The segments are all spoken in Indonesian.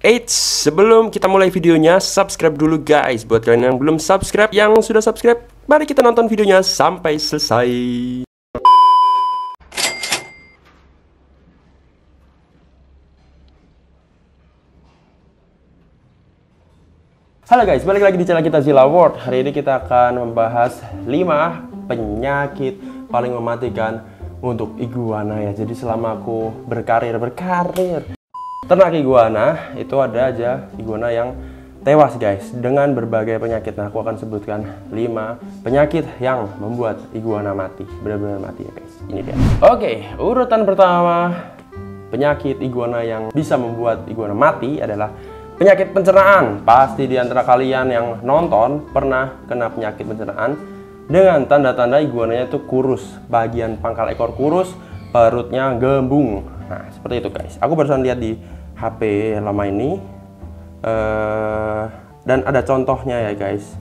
Eits, sebelum kita mulai videonya, subscribe dulu guys. Buat kalian yang belum subscribe, yang sudah subscribe, mari kita nonton videonya sampai selesai. Halo guys, balik lagi di channel kita Zilla World. Hari ini kita akan membahas 5 penyakit paling mematikan untuk iguana ya. Jadi selama aku berkarir ternak iguana, itu ada aja iguana yang tewas guys dengan berbagai penyakit. Nah, aku akan sebutkan 5 penyakit yang membuat iguana mati, benar-benar mati ya guys. Ini dia. Oke, urutan pertama penyakit iguana yang bisa membuat iguana mati adalah penyakit pencernaan. Pasti di antara kalian yang nonton pernah kena penyakit pencernaan dengan tanda-tanda iguananya itu kurus, bagian pangkal ekor kurus, perutnya gembung. Nah, seperti itu guys. Aku barusan lihat di HP lama ini dan ada contohnya ya guys.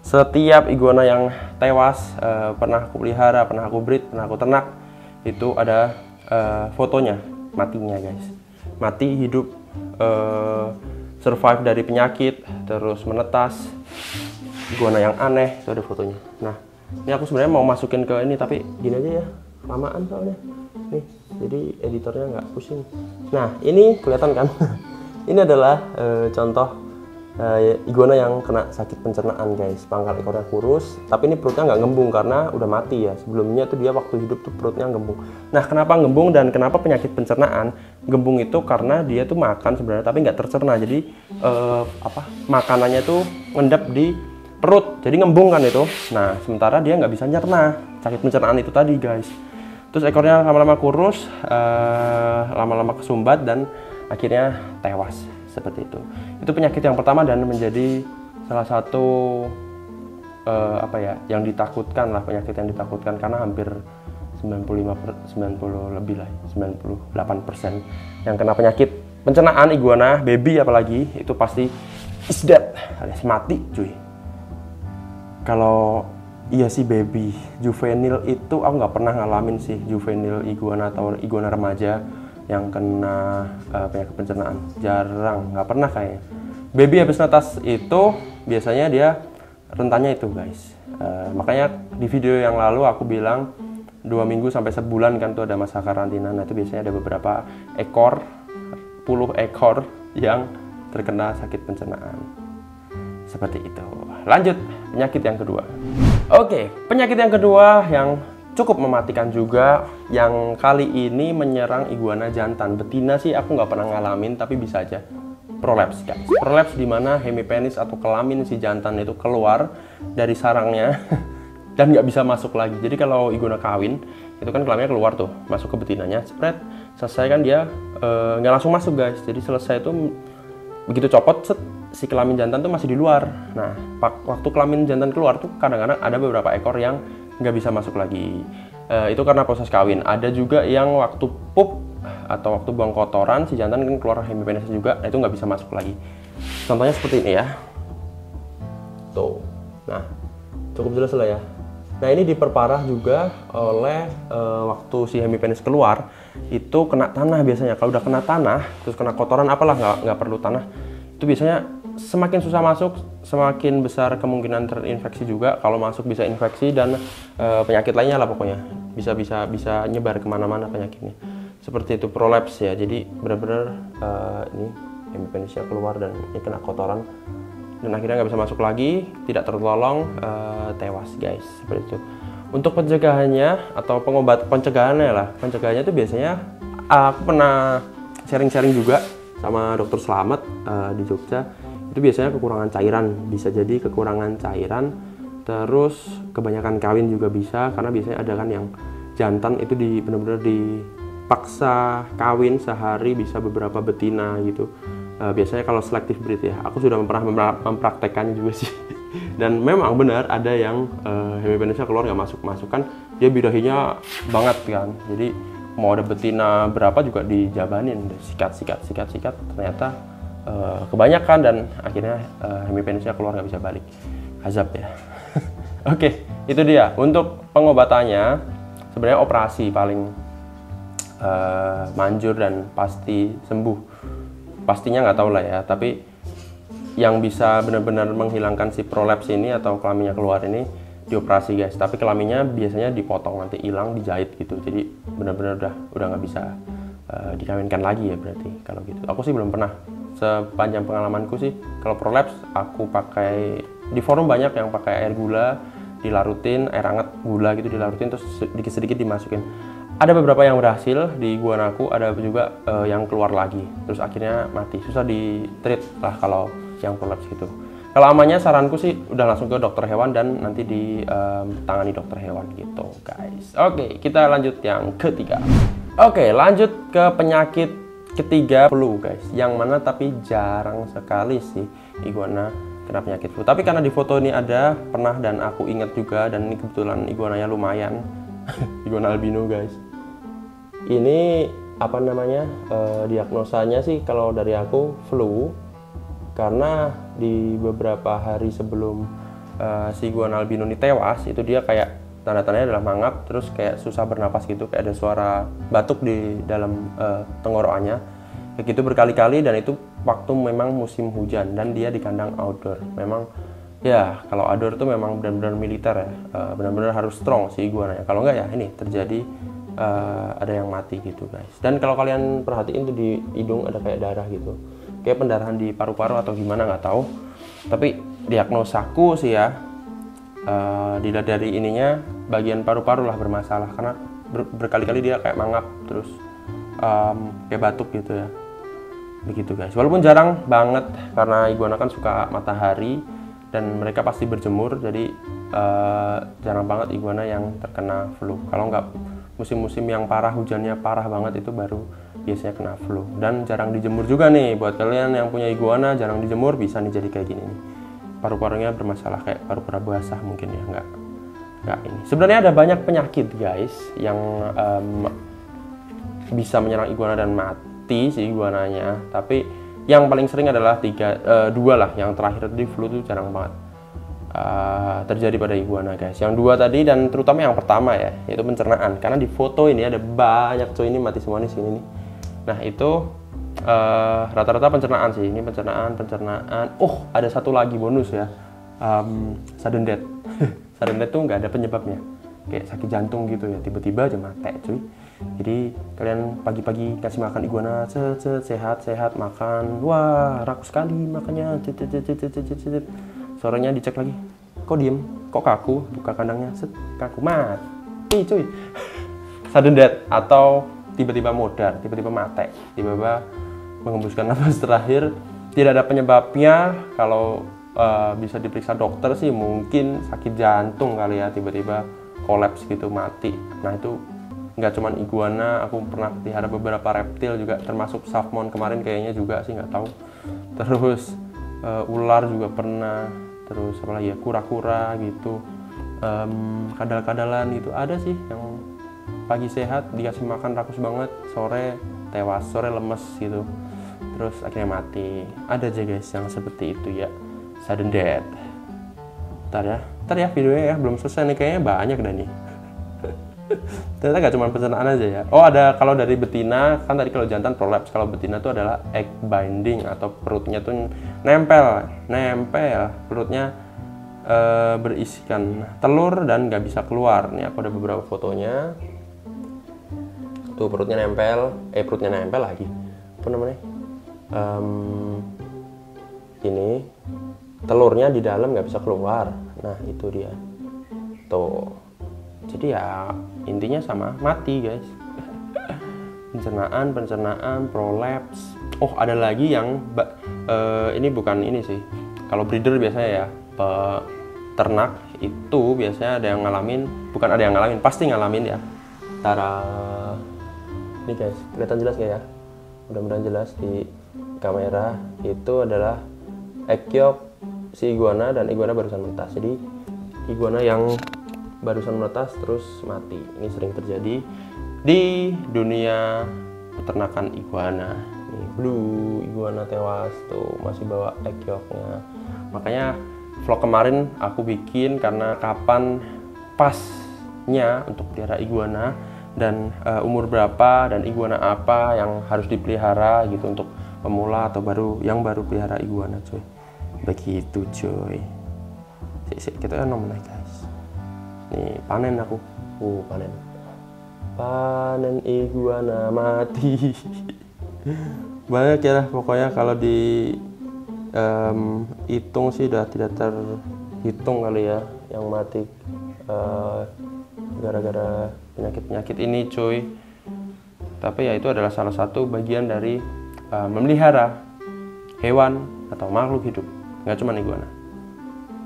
Setiap iguana yang tewas pernah aku pelihara, pernah aku breed, pernah aku ternak, itu ada fotonya matinya guys. Mati, hidup, survive dari penyakit, terus menetas, iguana yang aneh, itu ada fotonya. Nah, ini aku sebenarnya mau masukin ke ini, tapi gini aja ya, lamaan soalnya. Nih, jadi editornya nggak pusing. Nah, ini kelihatan kan? Ini adalah contoh iguana yang kena sakit pencernaan guys. Pangkal ekornya kurus, tapi ini perutnya nggak ngembung karena udah mati ya. Sebelumnya tuh dia waktu hidup tuh perutnya ngembung. Nah, kenapa ngembung dan kenapa penyakit pencernaan? Gembung itu karena dia tuh makan sebenarnya tapi nggak tercerna. Jadi makanannya tuh ngendap di perut, jadi ngembung kan itu. Nah, sementara dia nggak bisa nyerna, sakit pencernaan itu tadi guys. Terus ekornya lama-lama kurus, lama-lama kesumbat dan akhirnya tewas seperti itu. Itu penyakit yang pertama dan menjadi salah satu yang ditakutkan lah, penyakit yang ditakutkan karena hampir 98% yang kena penyakit pencernaan iguana, baby apalagi itu pasti is dead, alias mati cuy. Kalau iya sih baby, juvenil itu aku nggak pernah ngalamin sih juvenil iguana atau iguana remaja yang kena penyakit pencernaan. Jarang, nggak pernah kayaknya. Baby habis netas itu biasanya dia rentannya itu guys. Makanya di video yang lalu aku bilang 2 minggu sampai sebulan kan tuh ada masa karantina. Nah, itu biasanya ada beberapa ekor, puluh ekor yang terkena sakit pencernaan. Seperti itu. Lanjut, penyakit yang kedua. Oke, penyakit yang kedua yang cukup mematikan juga, yang kali ini menyerang iguana jantan. Betina sih aku nggak pernah ngalamin, tapi bisa aja. Prolapse guys. Prolapse di mana hemipenis atau kelamin si jantan itu keluar dari sarangnya dan nggak bisa masuk lagi. Jadi kalau iguana kawin, itu kan kelaminnya keluar tuh, masuk ke betinanya, spread, selesai kan dia nggak langsung masuk guys. Jadi selesai itu begitu copot, si kelamin jantan tuh masih di luar. Nah, waktu kelamin jantan keluar tuh kadang-kadang ada beberapa ekor yang nggak bisa masuk lagi. Itu karena proses kawin. Ada juga yang waktu pup atau waktu buang kotoran si jantan kan keluar hemipenis juga, nah itu nggak bisa masuk lagi. Contohnya seperti ini ya. Tuh. Nah, cukup jelas lah ya. Nah, ini diperparah juga oleh waktu si hemipenis keluar itu kena tanah biasanya. Kalau udah kena tanah, terus kena kotoran apalah, nggak perlu tanah. Itu biasanya semakin susah masuk, semakin besar kemungkinan terinfeksi juga. Kalau masuk bisa infeksi dan penyakit lainnya lah pokoknya. Bisa nyebar kemana-mana penyakitnya. Seperti itu prolapse ya. Jadi benar-benar ini hemipenisnya keluar dan ini kena kotoran dan akhirnya nggak bisa masuk lagi, tidak tertolong, tewas guys. Seperti itu. Untuk pencegahannya atau pencegahannya itu biasanya aku pernah sharing-sharing juga sama dokter Slamet di Jogja. Itu biasanya kekurangan cairan, bisa jadi kekurangan cairan, terus kebanyakan kawin juga bisa, karena biasanya ada kan yang jantan itu benar-benar dipaksa kawin sehari bisa beberapa betina gitu. Biasanya kalau selective breed ya, aku sudah pernah mempraktekannya juga sih. Dan memang benar ada yang hemipenisnya keluar nggak masuk kan, dia birahinya banget kan. Jadi mau ada betina berapa juga dijabanin, sikat, ternyata kebanyakan dan akhirnya hemipenisnya keluar nggak bisa balik. Azab ya. Oke, itu dia. Untuk pengobatannya sebenarnya operasi paling manjur dan pasti sembuh. pastinya nggak tahu lah ya, tapi yang bisa benar-benar menghilangkan si prolapse ini atau kelaminnya keluar ini dioperasi guys. Tapi kelaminnya biasanya dipotong, nanti hilang, dijahit gitu. Jadi benar-benar udah nggak bisa dikawinkan lagi ya berarti kalau gitu. Aku sih belum pernah, sepanjang pengalamanku sih kalau prolapse aku pakai, di forum banyak yang pakai air gula dilarutin, air hangat gula gitu dilarutin terus sedikit-sedikit dimasukin. Ada beberapa yang berhasil di iguanaku, ada juga yang keluar lagi terus akhirnya mati. Susah di treat lah kalau yang prolapse gitu. Kalau amannya saranku sih udah langsung ke dokter hewan dan nanti ditangani dokter hewan gitu guys. Oke, kita lanjut yang ketiga. Oke, lanjut ke penyakit ketiga, flu guys. Yang mana tapi jarang sekali sih iguana kena penyakit flu. Tapi karena di foto ini ada, pernah dan aku ingat juga, dan ini kebetulan iguananya lumayan. Iguana albino guys. Ini apa namanya, diagnosanya sih kalau dari aku flu. Karena di beberapa hari sebelum si iguana albino ini tewas, itu dia kayak tanda-tandanya adalah mangap, terus kayak susah bernapas gitu, kayak ada suara batuk di dalam tenggorokannya. Kayak gitu berkali-kali, dan itu waktu memang musim hujan dan dia di kandang outdoor. Memang ya kalau outdoor tuh memang benar-benar militer ya, benar-benar harus strong si iguananya. Kalau enggak ya ini terjadi ada yang mati gitu guys. Dan kalau kalian perhatiin tuh di hidung ada kayak darah gitu, kayak pendarahan di paru-paru atau gimana nggak tahu. Tapi diagnosaku sih ya, dilihat dari ininya bagian paru-paru lah bermasalah, karena berkali-kali dia kayak mangap terus kayak batuk gitu ya, begitu guys. Walaupun jarang banget karena iguana kan suka matahari dan mereka pasti berjemur, jadi jarang banget iguana yang terkena flu. Kalau nggak musim-musim yang parah, hujannya parah banget, itu baru biasanya kena flu. Dan jarang dijemur juga nih, buat kalian yang punya iguana jarang dijemur bisa nih jadi kayak gini nih, paru-parunya bermasalah kayak paru-paru basah mungkin ya, nggak ini. Sebenarnya ada banyak penyakit guys yang bisa menyerang iguana dan mati si iguananya, tapi yang paling sering adalah dua lah. Yang terakhir di flu itu jarang banget terjadi pada iguana guys. Yang dua tadi, dan terutama yang pertama ya, yaitu pencernaan. Karena di foto ini ada banyak coy, ini mati semua nih sini nih. Nah itu rata-rata pencernaan sih. Ini pencernaan. Oh, ada satu lagi bonus ya, sudden death. Sudden death tuh nggak ada penyebabnya, kayak sakit jantung gitu ya, tiba-tiba aja mati cuy. Jadi kalian pagi-pagi kasih makan iguana, sehat makan, wah rakus sekali makannya, sorenya dicek lagi, kok diem, kok kaku, buka kandangnya, kaku, mati cuy. Sudden death atau tiba-tiba modar, tiba-tiba mati, tiba-tiba menghembuskan nafas terakhir, tidak ada penyebabnya. Kalau bisa diperiksa dokter sih mungkin sakit jantung kali ya, tiba-tiba kolaps gitu mati. Nah itu nggak cuman iguana, aku pernah pelihara beberapa reptil juga, termasuk salmon kemarin kayaknya juga sih, nggak tahu. Terus ular juga pernah, terus apa lagi ya, kura-kura gitu, kadal-kadalan gitu ada sih yang pagi sehat dikasih makan rakus banget, sore tewas, sore lemes gitu, terus akhirnya mati. Ada aja guys yang seperti itu ya, sudden death. Ntar ya videonya ya, belum selesai nih kayaknya, banyak dah nih. Ternyata gak cuma pencernaan aja ya. Oh ada, kalau dari betina kan tadi kalau jantan prolapse, kalau betina tuh adalah egg binding atau perutnya tuh nempel perutnya berisikan telur dan nggak bisa keluar. Nih aku ada beberapa fotonya. Tuh perutnya nempel lagi. Apa namanya? Ini telurnya di dalam nggak bisa keluar. Nah itu dia. Tuh. Jadi ya intinya sama, mati guys. Pencernaan, prolapse. Oh ada lagi yang ini bukan ini sih. Kalau breeder biasanya ya, ternak itu biasanya ada yang ngalamin, bukan ada yang ngalamin, pasti ngalamin ya. Ini guys, kelihatan jelas nggak ya? Mudah-mudahan jelas di kamera. Itu adalah egg yolk si iguana, dan iguana barusan menetas. Jadi iguana yang barusan menetas terus mati. Ini sering terjadi di dunia peternakan iguana. Nih, blue iguana tewas tuh, masih bawa egg yolknya. Makanya vlog kemarin aku bikin karena kapan pasnya untuk pelihara iguana, dan umur berapa dan iguana apa yang harus dipelihara gitu untuk pemula atau yang baru pelihara iguana cuy. Begitu cuy. Kita kan nomor guys. Nih panen aku. Panen iguana mati. Banyak ya lah pokoknya, kalau di hitung sih udah tidak terhitung kali ya yang mati gara-gara penyakit ini cuy. Tapi ya itu adalah salah satu bagian dari memelihara hewan atau makhluk hidup, nggak cuma iguana.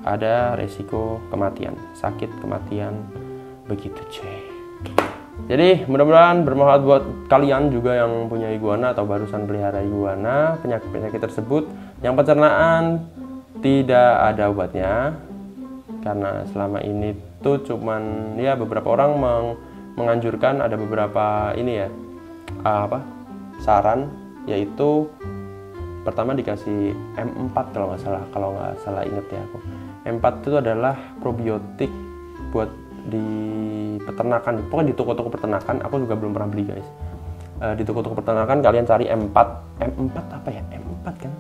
Ada resiko kematian, sakit kematian, begitu cuy. Jadi mudah-mudahan bermanfaat buat kalian juga yang punya iguana atau barusan pelihara iguana. Penyakit-penyakit tersebut yang pencernaan tidak ada obatnya, karena selama ini tuh cuman ya beberapa orang menganjurkan, ada beberapa ini ya saran, yaitu pertama dikasih M4 kalau nggak salah inget ya aku. M4 itu adalah probiotik buat di peternakan, pokoknya di toko-toko peternakan. Aku juga belum pernah beli guys. Di toko-toko peternakan kalian cari M4 apa ya, M4 kan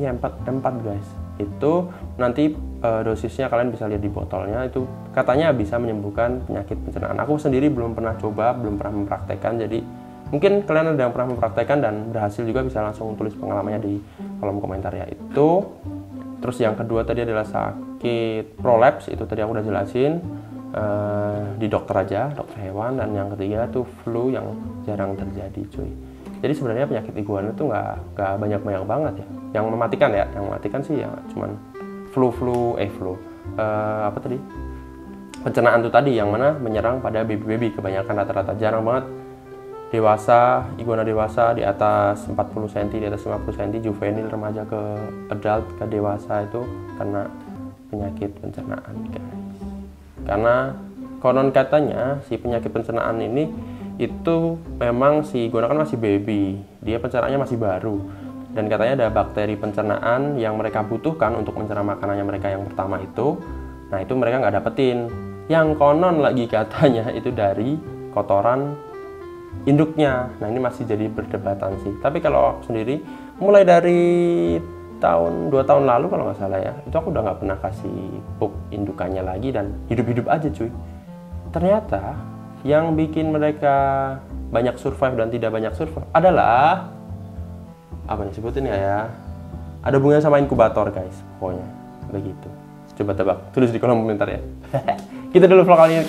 ya, M4 guys. Itu nanti dosisnya kalian bisa lihat di botolnya, itu katanya bisa menyembuhkan penyakit pencernaan. Aku sendiri belum pernah coba, belum pernah mempraktekkan, jadi mungkin kalian ada yang pernah mempraktekkan dan berhasil juga, bisa langsung tulis pengalamannya di kolom komentar ya. Itu terus yang kedua tadi adalah sakit prolaps, itu tadi aku udah jelasin. Di dokter aja, dokter hewan. Dan yang ketiga tuh flu yang jarang terjadi cuy. Jadi sebenarnya penyakit iguana tuh nggak banyak banget ya yang mematikan ya. Yang mematikan sih ya cuman flu apa tadi, pencernaan tuh tadi, yang mana menyerang pada baby kebanyakan, rata-rata. Jarang banget dewasa, iguana dewasa di atas 40 cm, di atas 50 cm, juvenil, remaja ke adult ke dewasa itu karena penyakit pencernaan guys. Karena konon katanya si penyakit pencernaan ini itu memang si iguana kan masih baby, dia pencernaannya masih baru, dan katanya ada bakteri pencernaan yang mereka butuhkan untuk mencerna makanannya mereka yang pertama itu. Nah itu mereka nggak dapetin, yang konon lagi katanya itu dari kotoran induknya. Nah ini masih jadi perdebatan sih. Tapi kalau aku sendiri mulai dari 2 tahun lalu kalau nggak salah ya, itu aku udah nggak pernah kasih pup indukannya lagi, dan hidup-hidup aja cuy. Ternyata yang bikin mereka banyak survive dan tidak banyak survive adalah apa nih, sebutin ya, ada hubungannya sama inkubator guys, pokoknya begitu. Coba tebak, tulis di kolom komentar ya. Kita dulu vlog kali ini.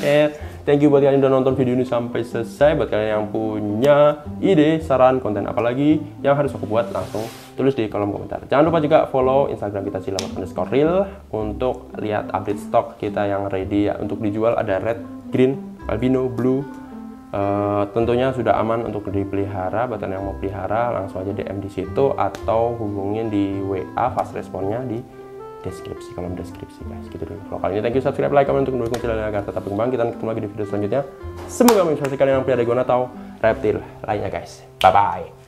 Thank you buat kalian yang udah nonton video ini sampai selesai. Buat kalian yang punya ide, saran, konten apa lagi yang harus aku buat, langsung tulis di kolom komentar. Jangan lupa juga follow Instagram kita @cilamat_real untuk lihat update stok kita yang ready ya, untuk dijual. Ada red, green, albino, blue. Tentunya sudah aman untuk dipelihara. Buat kalian yang mau pelihara, langsung aja DM di situ atau hubungin di WA, fast responnya di deskripsi, kolom deskripsi guys. Gitu dulu vlog kali ini. Thank you, subscribe, like, comment untuk mendukung channel ini agar tetap berkembang. Kita ketemu lagi di video selanjutnya. Semoga menginspirasi kalian yang pelihara iguana atau reptil lainnya guys. Bye bye.